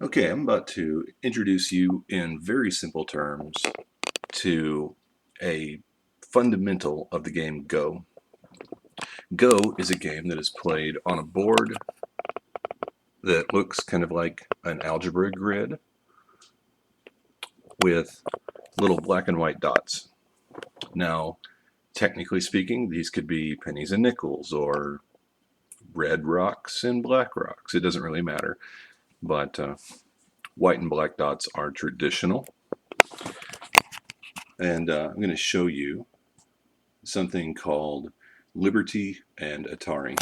Okay, I'm about to introduce you in very simple terms to a fundamental of the game Go. Go is a game that is played on a board that looks kind of like an algebra grid with little black and white dots. Now, technically speaking, these could be pennies and nickels or red rocks and black rocks. It doesn't really matter, but white and black dots are traditional. And I'm going to show you something called Liberty and Atari.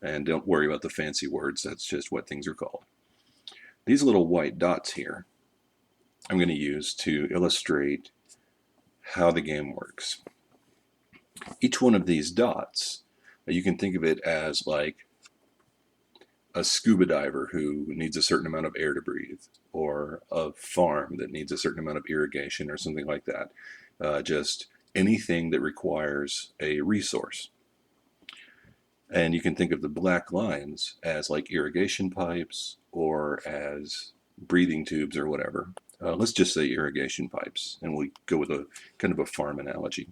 And don't worry about the fancy words, that's just what things are called. These little white dots here I'm going to use to illustrate how the game works. Each one of these dots, you can think of it as like a scuba diver who needs a certain amount of air to breathe, or a farm that needs a certain amount of irrigation or something like that. Just anything that requires a resource. And you can think of the black lines as like irrigation pipes or as breathing tubes or whatever. Let's just say irrigation pipes, and we'll go with a kind of a farm analogy.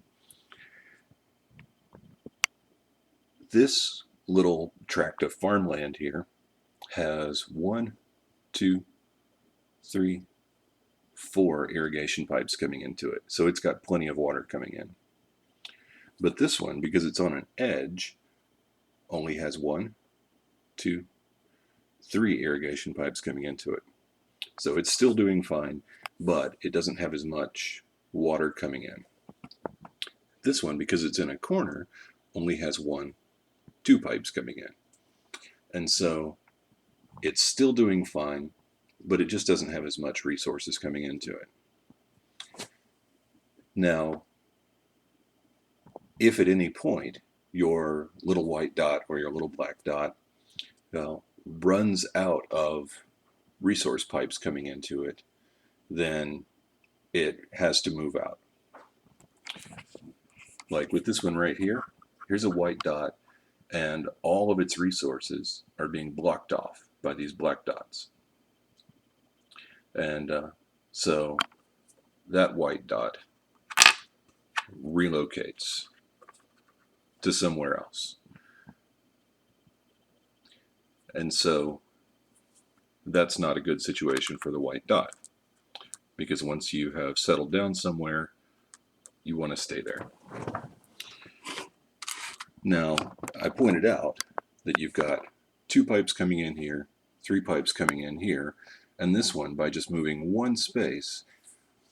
This little tract of farmland here has 1, 2, 3, 4 irrigation pipes coming into it. So it's got plenty of water coming in. But this one, because it's on an edge, only has 1, 2, 3 irrigation pipes coming into it. So it's still doing fine, but it doesn't have as much water coming in. This one, because it's in a corner, only has 1, 2 pipes coming in. And so it's still doing fine, but it just doesn't have as much resources coming into it. Now, if at any point your little white dot or your little black dot runs out of resource pipes coming into it, then it has to move out. Like with this one right here, here's a white dot, and all of its resources are being blocked off by these black dots. And so that white dot relocates to somewhere else. And so that's not a good situation for the white dot, because once you have settled down somewhere, you want to stay there. Now, I pointed out that you've got 2 pipes coming in here, 3 pipes coming in here, and this one, by just moving 1 space,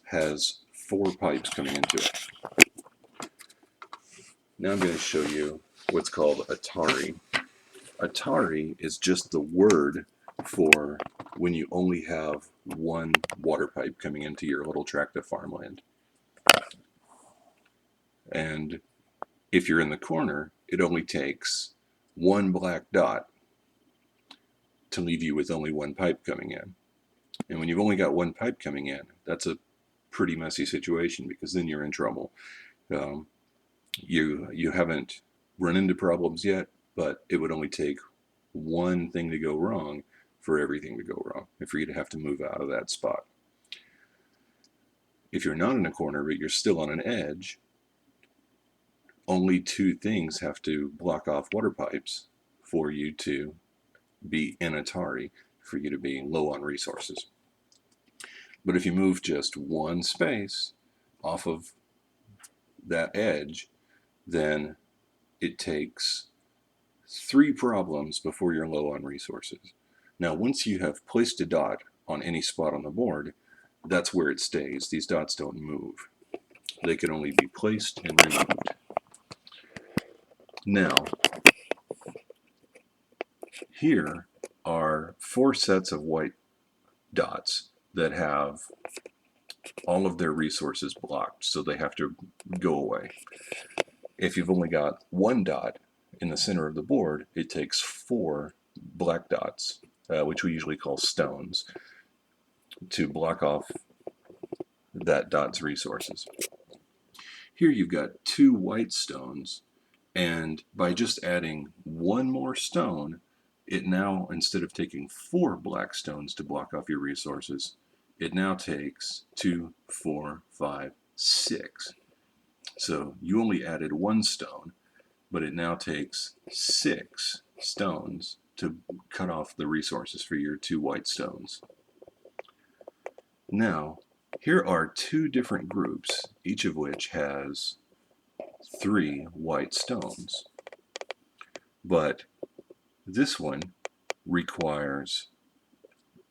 has 4 pipes coming into it. Now I'm going to show you what's called atari. Atari is just the word for when you only have 1 water pipe coming into your little tract of farmland. And if you're in the corner, it only takes 1 black dot to leave you with only 1 pipe coming in. And when you've only got 1 pipe coming in, that's a pretty messy situation, because then you're in trouble. You haven't run into problems yet, but it would only take 1 thing to go wrong for everything to go wrong, and for you to have to move out of that spot. If you're not in a corner, but you're still on an edge, only 2 things have to block off water pipes for you to be in atari, for you to be low on resources. But if you move just 1 space off of that edge, then it takes 3 problems before you're low on resources. Now, once you have placed a dot on any spot on the board, that's where it stays. These dots don't move. They can only be placed and removed. Now, here are 4 sets of white dots that have all of their resources blocked, so they have to go away. If you've only got 1 dot in the center of the board, it takes 4 black dots, which we usually call stones, to block off that dot's resources. Here you've got 2 white stones, and by just adding 1 more stone, it now, instead of taking 4 black stones to block off your resources, it now takes 2, 4, 5, 6. So you only added 1 stone, but it now takes 6 stones to cut off the resources for your 2 white stones. Now, here are 2 different groups, each of which has 3 white stones. But this one requires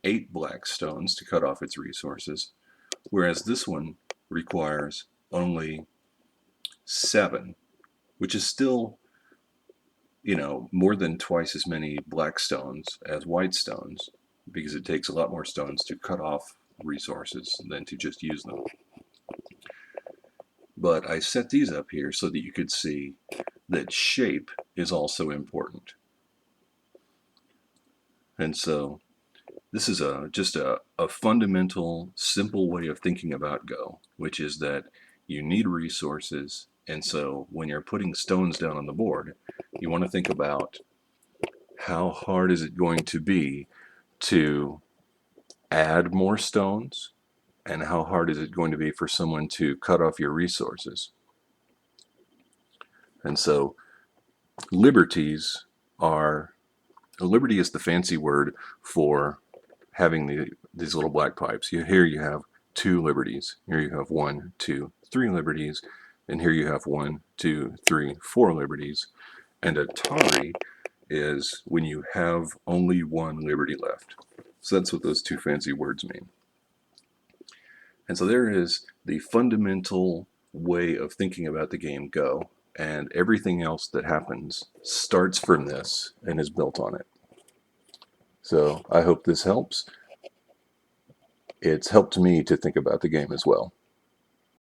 8 black stones to cut off its resources, whereas this one requires only 7, which is still, more than twice as many black stones as white stones, because it takes a lot more stones to cut off resources than to just use them. But I set these up here so that you could see that shape is also important. And so this is just a fundamental, simple way of thinking about Go, which is that you need resources. And so when you're putting stones down on the board, you want to think about how hard is it going to be to add more stones, and how hard is it going to be for someone to cut off your resources. And so liberties are, a liberty is the fancy word for having these little black pipes. Here you have 2 liberties. Here you have 1, 2, 3 liberties. And here you have 1, 2, 3, 4 liberties. And atari is when you have only 1 liberty left. So that's what those 2 fancy words mean. And so there is the fundamental way of thinking about the game Go, and everything else that happens starts from this and is built on it. So I hope this helps. It's helped me to think about the game as well.